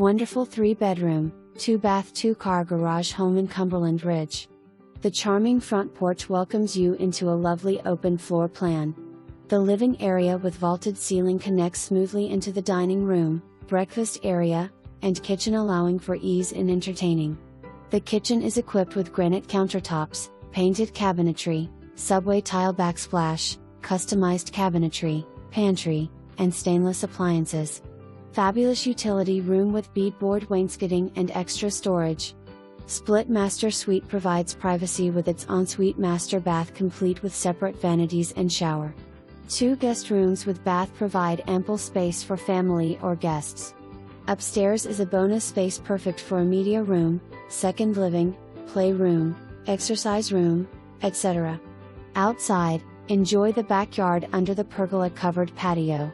Wonderful 3-bedroom, 2-bath 2-car garage home in Cumberland Ridge. The charming front porch welcomes you into a lovely open floor plan. The living area with vaulted ceiling connects smoothly into the dining room, breakfast area, and kitchen, allowing for ease in entertaining. The kitchen is equipped with granite countertops, painted cabinetry, subway tile backsplash, customized cabinetry, pantry, and stainless appliances. Fabulous utility room with beadboard wainscoting and extra storage. Split master suite provides privacy with its ensuite master bath complete with separate vanities and shower. 2 guest rooms with bath provide ample space for family or guests. Upstairs is a bonus space perfect for a media room, second living, playroom, exercise room, etc. Outside, enjoy the backyard under the pergola covered patio.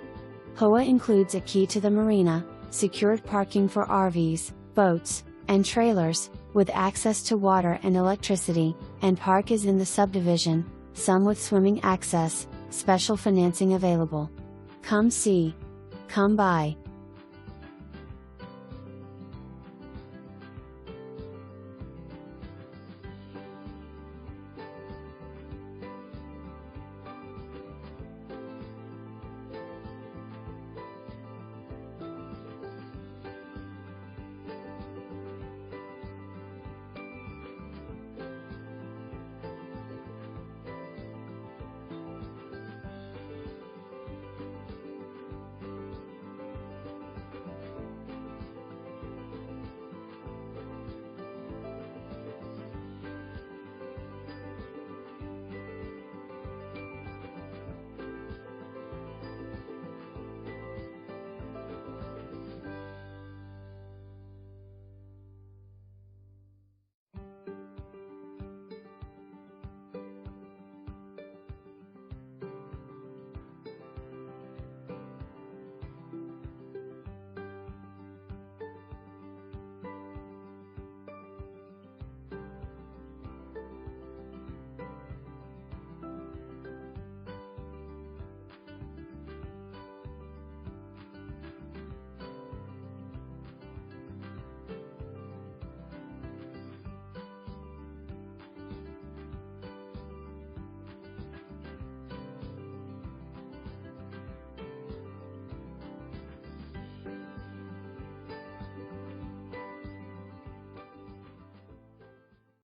POA includes a key to the marina, secured parking for RVs, boats, and trailers, with access to water and electricity, and park is in the subdivision, some with swimming access, special financing available. Come see. Come by.